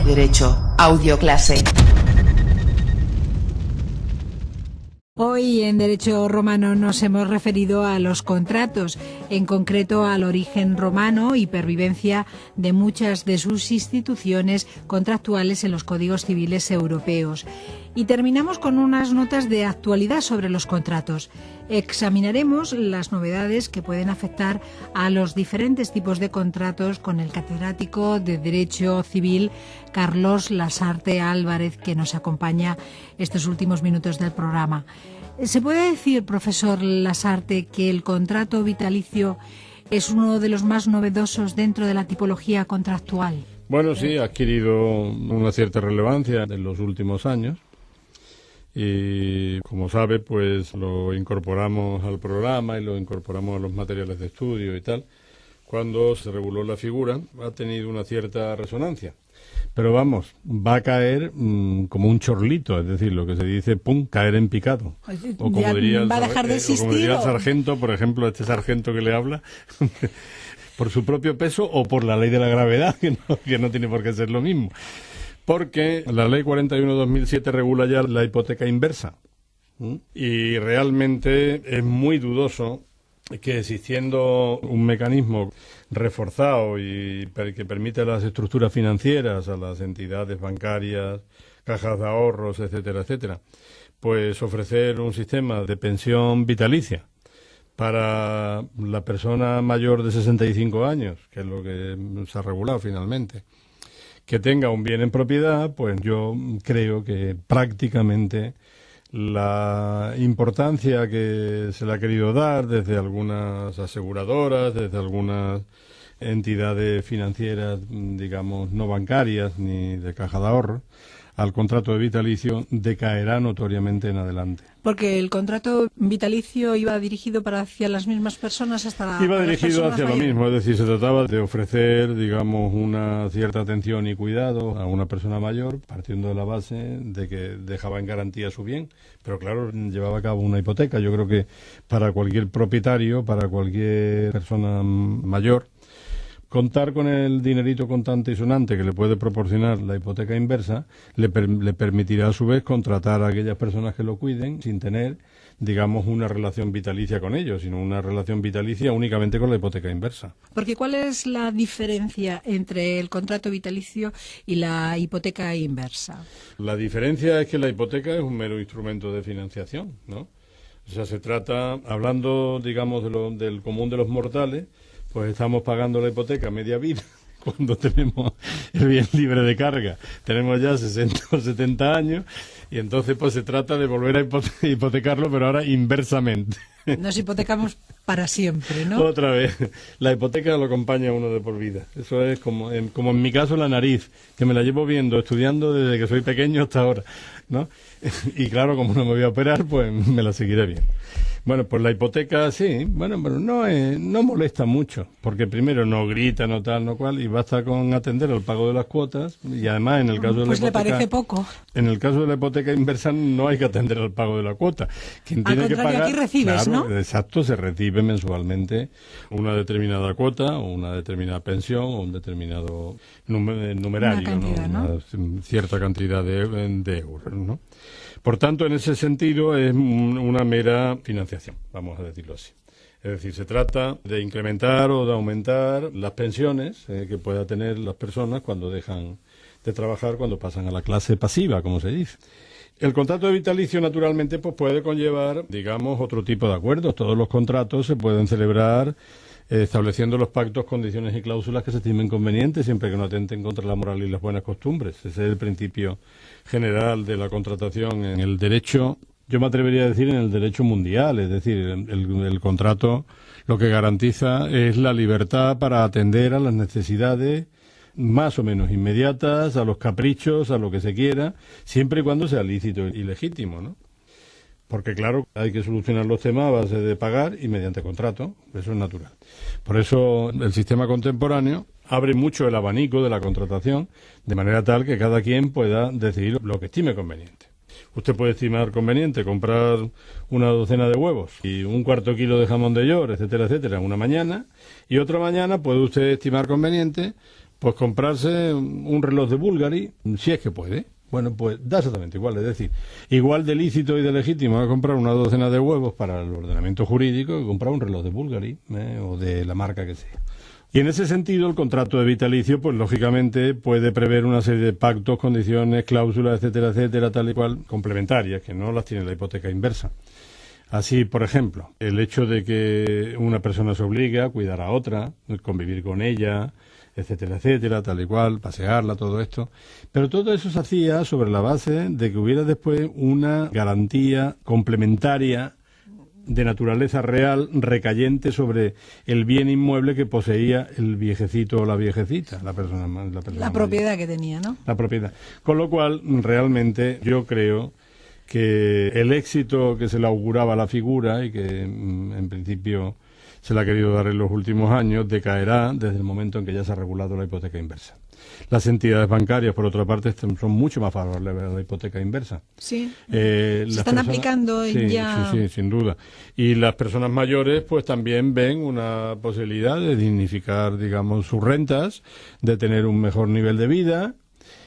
Derecho, audioclase. Hoy en Derecho Romano nos hemos referido a los contratos, en concreto al origen romano y pervivencia de muchas de sus instituciones contractuales en los códigos civiles europeos. Y terminamos con unas notas de actualidad sobre los contratos. Examinaremos las novedades que pueden afectar a los diferentes tipos de contratos con el catedrático de Derecho Civil Carlos Lasarte Álvarez, que nos acompaña estos últimos minutos del programa. ¿Se puede decir, profesor Lasarte, que el contrato vitalicio es uno de los más novedosos dentro de la tipología contractual? Bueno, sí, ha adquirido una cierta relevancia en los últimos años y, como sabe, pues lo incorporamos al programa y lo incorporamos a los materiales de estudio y tal. Cuando se reguló la figura ha tenido una cierta resonancia. Pero vamos, va a caer como un chorlito, es decir, lo que se dice, pum, caer en picado. O como diría ¿va a dejar de existir? Como diría el sargento, por ejemplo, este sargento que le habla, por su propio peso o por la ley de la gravedad, que no tiene por qué ser lo mismo. Porque la ley 41/2007 regula ya la hipoteca inversa. Y realmente es muy dudoso que, existiendo un mecanismo reforzado y que permite a las estructuras financieras, a las entidades bancarias, cajas de ahorros, etcétera, etcétera, pues ofrecer un sistema de pensión vitalicia para la persona mayor de 65 años, que es lo que se ha regulado finalmente, que tenga un bien en propiedad, pues yo creo que prácticamente la importancia que se le ha querido dar desde algunas aseguradoras, desde algunas entidades financieras, digamos, no bancarias ni de caja de ahorro, al contrato de vitalicio decaerá notoriamente en adelante. Porque el contrato vitalicio iba dirigido hacia las mismas personas hasta Iba dirigido hacia lo mismo, es decir, se trataba de ofrecer, digamos, una cierta atención y cuidado a una persona mayor, partiendo de la base de que dejaba en garantía su bien, pero claro, llevaba a cabo una hipoteca. Yo creo que para cualquier propietario, para cualquier persona mayor, contar con el dinerito contante y sonante que le puede proporcionar la hipoteca inversa le permitirá a su vez contratar a aquellas personas que lo cuiden sin tener, digamos, una relación vitalicia con ellos, sino una relación vitalicia únicamente con la hipoteca inversa. Porque ¿cuál es la diferencia entre el contrato vitalicio y la hipoteca inversa? La diferencia es que la hipoteca es un mero instrumento de financiación, ¿no? O sea, se trata, hablando, digamos, del común de los mortales, pues estamos pagando la hipoteca media vida cuando tenemos el bien libre de carga. Tenemos ya 60 o 70 años y entonces pues se trata de volver a hipotecarlo, pero ahora inversamente. Nos hipotecamos para siempre, ¿no? Otra vez. La hipoteca lo acompaña a uno de por vida. Eso es como en mi caso la nariz, que me la llevo viendo, estudiando desde que soy pequeño hasta ahora, ¿no? Y claro, como no me voy a operar, pues me la seguiré viendo. Bueno, pues la hipoteca sí, bueno, pero no molesta mucho, porque primero no grita, no tal, no cual, y basta con atender al pago de las cuotas, y además en el caso de la hipoteca... Pues le parece poco. En el caso de la hipoteca inversa no hay que atender al pago de la cuota. Quien tiene al contrario, que pagar, aquí recibes, claro, ¿no? Exacto, se recibe mensualmente una determinada cuota, o una determinada pensión, o un determinado numerario, una cantidad, ¿no? Una cierta cantidad de euros, ¿no? Por tanto, en ese sentido es una mera financiación, vamos a decirlo así. Es decir, se trata de incrementar o de aumentar las pensiones que puedan tener las personas cuando dejan de trabajar, cuando pasan a la clase pasiva, como se dice. El contrato de vitalicio, naturalmente, pues puede conllevar, digamos, otro tipo de acuerdos. Todos los contratos se pueden celebrar estableciendo los pactos, condiciones y cláusulas que se estimen convenientes, siempre que no atenten contra la moral y las buenas costumbres. Ese es el principio general de la contratación en el derecho, yo me atrevería a decir en el derecho mundial, es decir, el contrato lo que garantiza es la libertad para atender a las necesidades más o menos inmediatas, a los caprichos, a lo que se quiera, siempre y cuando sea lícito y legítimo, ¿no? Porque, claro, hay que solucionar los temas a base de pagar y mediante contrato. Eso es natural. Por eso el sistema contemporáneo abre mucho el abanico de la contratación, de manera tal que cada quien pueda decidir lo que estime conveniente. Usted puede estimar conveniente comprar una docena de huevos y un cuarto kilo de jamón de york, etcétera, etcétera, una mañana, y otra mañana puede usted estimar conveniente Pues comprarse un reloj de Bulgari, si es que puede. Bueno, pues da exactamente igual, es decir, igual de lícito y de legítimo comprar una docena de huevos para el ordenamiento jurídico que comprar un reloj de Bulgari, o de la marca que sea. Y en ese sentido, el contrato de vitalicio, pues lógicamente puede prever una serie de pactos, condiciones, cláusulas, etcétera, etcétera, tal y cual, complementarias, que no las tiene la hipoteca inversa. Así, por ejemplo, el hecho de que una persona se obligue a cuidar a otra, convivir con ella, etcétera, etcétera, tal y cual, pasearla, todo esto. Pero todo eso se hacía sobre la base de que hubiera después una garantía complementaria de naturaleza real recayente sobre el bien inmueble que poseía el viejecito o la viejecita, la persona La propiedad que tenía, ¿no? La propiedad. Con lo cual, realmente, yo creo que el éxito que se le auguraba a la figura y que en principio se le ha querido dar en los últimos años, decaerá desde el momento en que ya se ha regulado la hipoteca inversa. Las entidades bancarias, por otra parte, son mucho más favorables a la hipoteca inversa. Sí. Se están aplicando ya. Sí, sin duda. Y las personas mayores, pues también ven una posibilidad de dignificar, digamos, sus rentas, de tener un mejor nivel de vida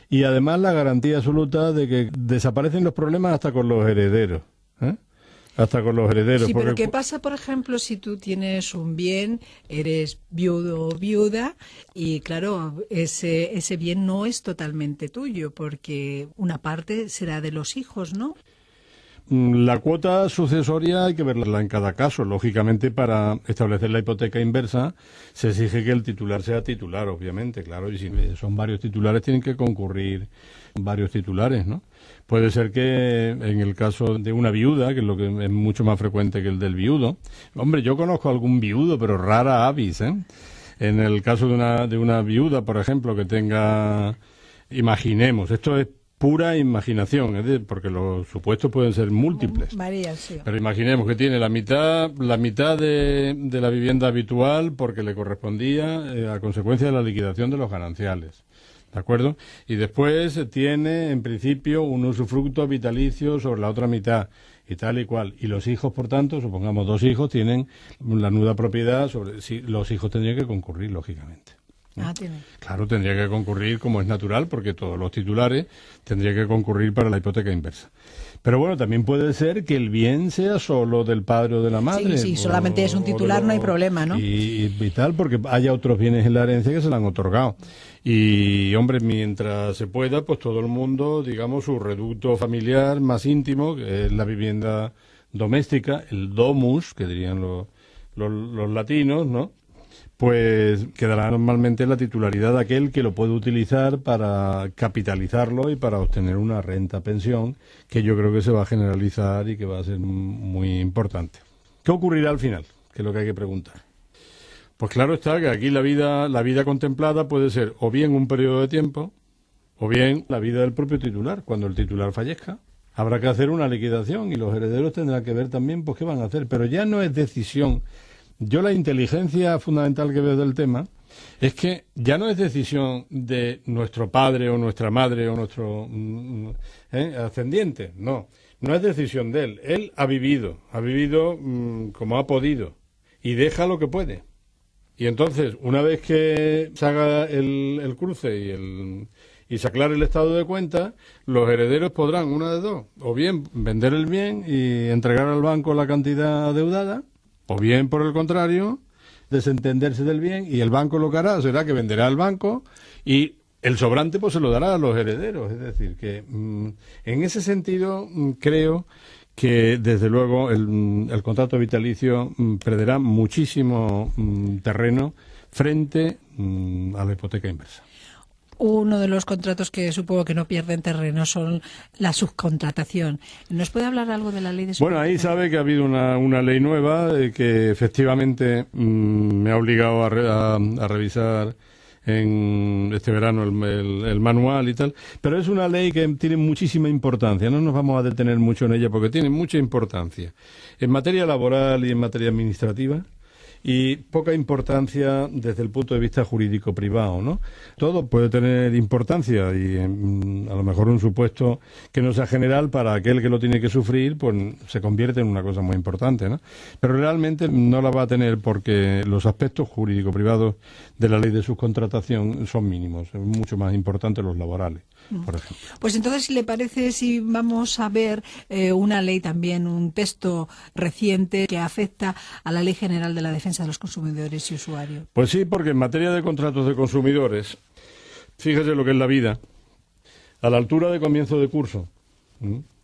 y además la garantía absoluta de que desaparecen los problemas hasta con los herederos. Hasta con los herederos. Sí, pero ¿qué pasa, por ejemplo, si tú tienes un bien, eres viudo o viuda, y claro, ese bien no es totalmente tuyo, porque una parte será de los hijos, ¿no? La cuota sucesoria hay que verla en cada caso. Lógicamente, para establecer la hipoteca inversa, se exige que el titular sea titular, obviamente, claro, y si son varios titulares, tienen que concurrir varios titulares, ¿no? Puede ser que en el caso de una viuda, que es lo que es mucho más frecuente que el del viudo, hombre, yo conozco algún viudo, pero rara avis, ¿eh? En el caso de una viuda, por ejemplo, que tenga, imaginemos, esto es pura imaginación, porque los supuestos pueden ser múltiples. María, sí. Pero imaginemos que tiene la mitad de la vivienda habitual porque le correspondía a consecuencia de la liquidación de los gananciales. ¿De acuerdo? Y después tiene, en principio, un usufructo vitalicio sobre la otra mitad, y tal y cual. Y los hijos, por tanto, supongamos 2 hijos, tienen la nuda propiedad sobre... Sí, los hijos tendrían que concurrir, lógicamente. Tiene. Claro, tendría que concurrir como es natural, porque todos los titulares tendrían que concurrir para la hipoteca inversa. Pero bueno, también puede ser que el bien sea solo del padre o de la madre. Sí, solamente es un titular, no hay problema, ¿no? Y tal, porque haya otros bienes en la herencia que se le han otorgado. Y, hombre, mientras se pueda, pues todo el mundo, digamos, su reducto familiar más íntimo, que es la vivienda doméstica, el domus, que dirían los latinos, ¿no? Pues quedará normalmente la titularidad de aquel que lo puede utilizar para capitalizarlo y para obtener una renta-pensión, que yo creo que se va a generalizar y que va a ser muy importante. ¿Qué ocurrirá al final? Que es lo que hay que preguntar. Pues claro está que aquí la vida contemplada puede ser o bien un periodo de tiempo, o bien la vida del propio titular. Cuando el titular fallezca, habrá que hacer una liquidación y los herederos tendrán que ver también pues qué van a hacer. Pero ya no es decisión. Yo la inteligencia fundamental que veo del tema es que ya no es decisión de nuestro padre o nuestra madre o nuestro ascendiente, no es decisión de él. Él ha vivido como ha podido y deja lo que puede. Y entonces, una vez que se haga el cruce y se aclare el estado de cuenta, los herederos podrán, una de dos, o bien vender el bien y entregar al banco la cantidad adeudada, o bien, por el contrario, desentenderse del bien y el banco lo que hará será que venderá al banco y el sobrante pues se lo dará a los herederos. Es decir, que en ese sentido creo que desde luego el contrato vitalicio perderá muchísimo terreno frente a la hipoteca inversa. Uno de los contratos que supongo que no pierden terreno son la subcontratación. ¿Nos puede hablar algo de la ley de subcontratación? Bueno, ahí sabe que ha habido una ley nueva que efectivamente me ha obligado a revisar en este verano el manual y tal, pero es una ley que tiene muchísima importancia. No nos vamos a detener mucho en ella porque tiene mucha importancia en materia laboral y en materia administrativa. y poca importancia desde el punto de vista jurídico privado, ¿no? Todo puede tener importancia y a lo mejor un supuesto que no sea general para aquel que lo tiene que sufrir, pues se convierte en una cosa muy importante, ¿no? Pero realmente no la va a tener porque los aspectos jurídico privados de la ley de subcontratación son mínimos, es mucho más importante los laborales, por ejemplo. Pues entonces, si le parece, si vamos a ver una ley también, un texto reciente que afecta a la Ley General de la Defensa de los Consumidores y Usuarios. Pues sí, porque en materia de contratos de consumidores, fíjese lo que es la vida, a la altura de comienzo de curso,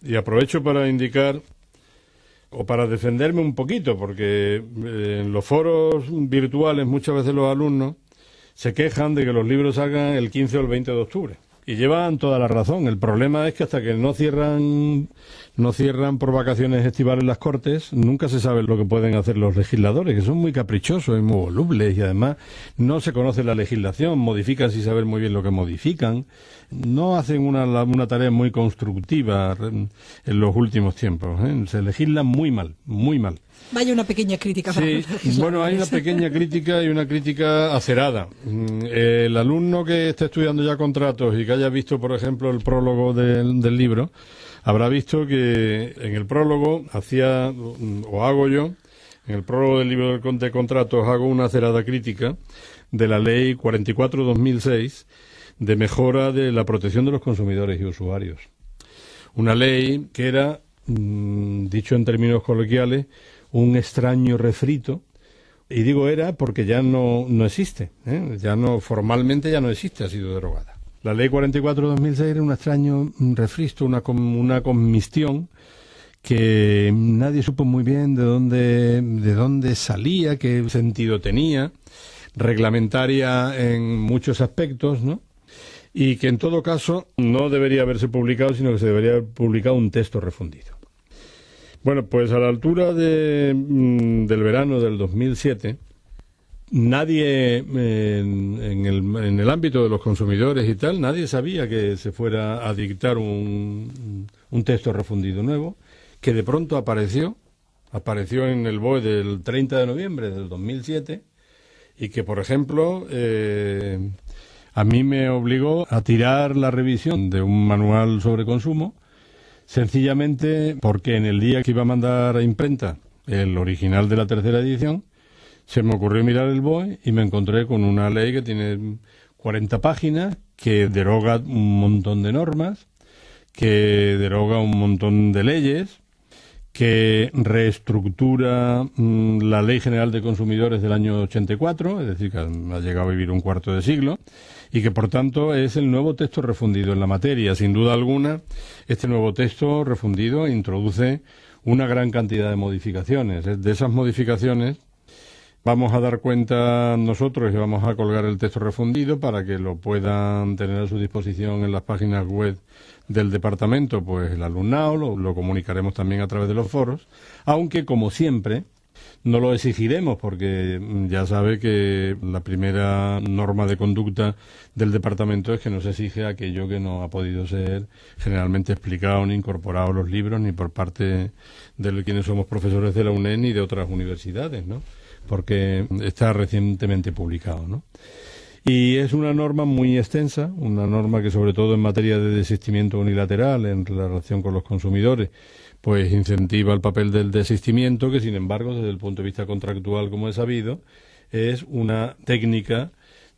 y aprovecho para indicar o para defenderme un poquito, porque en los foros virtuales muchas veces los alumnos se quejan de que los libros salgan el 15 o el 20 de octubre. Y llevan toda la razón. El problema es que hasta que no cierran por vacaciones estivales las Cortes, nunca se sabe lo que pueden hacer los legisladores, que son muy caprichosos y muy volubles, y además no se conoce la legislación, modifican sin saber muy bien lo que modifican, no hacen una tarea muy constructiva en los últimos tiempos, ¿eh? Se legislan muy mal, muy mal. Vaya una pequeña crítica para los legisladores. Bueno, hay una pequeña crítica y una crítica acerada. El alumno que esté estudiando ya contratos y que haya visto, por ejemplo, el prólogo del libro, habrá visto que en el prólogo en el prólogo del libro de contratos hago una acerada crítica de la Ley 44/2006 de mejora de la protección de los consumidores y usuarios. Una ley que era, dicho en términos coloquiales, un extraño refrito, y digo era porque ya no existe, formalmente ya no existe, ha sido derogada. La ley 44/2006 era un extraño refrito, una commistión que nadie supo muy bien de dónde salía, qué sentido tenía, reglamentaria en muchos aspectos, ¿no? Y que en todo caso no debería haberse publicado, sino que se debería haber publicado un texto refundido. Bueno, pues a la altura del verano del 2007, nadie en el ámbito de los consumidores y tal, nadie sabía que se fuera a dictar un texto refundido nuevo, que de pronto apareció en el BOE del 30 de noviembre del 2007, y que, por ejemplo, a mí me obligó a tirar la revisión de un manual sobre consumo, sencillamente porque en el día que iba a mandar a imprenta el original de la tercera edición, se me ocurrió mirar el BOE y me encontré con una ley que tiene 40 páginas, que deroga un montón de normas, que deroga un montón de leyes, que reestructura la Ley General de Consumidores del año 84, es decir, que ha llegado a vivir un cuarto de siglo, y que por tanto es el nuevo texto refundido en la materia. Sin duda alguna, este nuevo texto refundido introduce una gran cantidad de modificaciones. De esas modificaciones vamos a dar cuenta nosotros y vamos a colgar el texto refundido para que lo puedan tener a su disposición en las páginas web del departamento, pues el alumnado, lo comunicaremos también a través de los foros, aunque como siempre no lo exigiremos porque ya sabe que la primera norma de conducta del departamento es que no se exige aquello que no ha podido ser generalmente explicado ni incorporado a los libros ni por parte de quienes somos profesores de la UNED ni de otras universidades, ¿no? Porque está recientemente publicado, ¿no? Y es una norma muy extensa, una norma que sobre todo en materia de desistimiento unilateral en relación con los consumidores, pues incentiva el papel del desistimiento, que sin embargo desde el punto de vista contractual, como es sabido, es una técnica,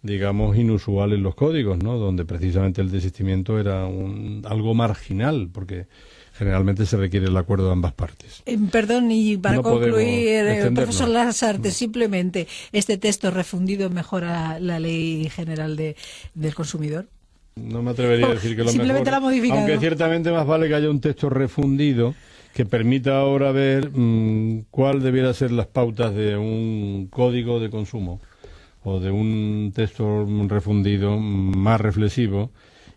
digamos, inusual en los códigos, ¿no? Donde precisamente el desistimiento era algo marginal, porque generalmente se requiere el acuerdo de ambas partes. Perdón, y para no concluir, profesor Lasarte, simplemente, ¿este texto refundido mejora la Ley General del Consumidor? No me atrevería a decir que lo simplemente mejore, la modificado. aunque ciertamente más vale que haya un texto refundido que permita ahora ver cuál debiera ser las pautas de un código de consumo o de un texto refundido más reflexivo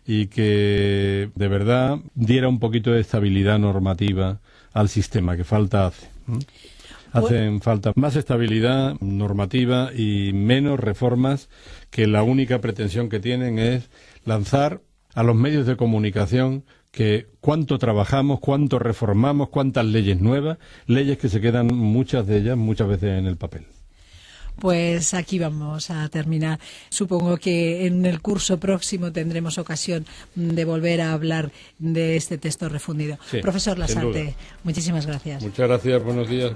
y que de verdad diera un poquito de estabilidad normativa al sistema, que falta hace. Hacen falta más estabilidad normativa y menos reformas que la única pretensión que tienen es lanzar a los medios de comunicación que cuánto trabajamos, cuánto reformamos, cuántas leyes nuevas, leyes que se quedan muchas de ellas muchas veces en el papel. Pues aquí vamos a terminar. Supongo que en el curso próximo tendremos ocasión de volver a hablar de este texto refundido. Sí, Profesor sin duda. Lasarte, muchísimas gracias. Muchas gracias, buenos días.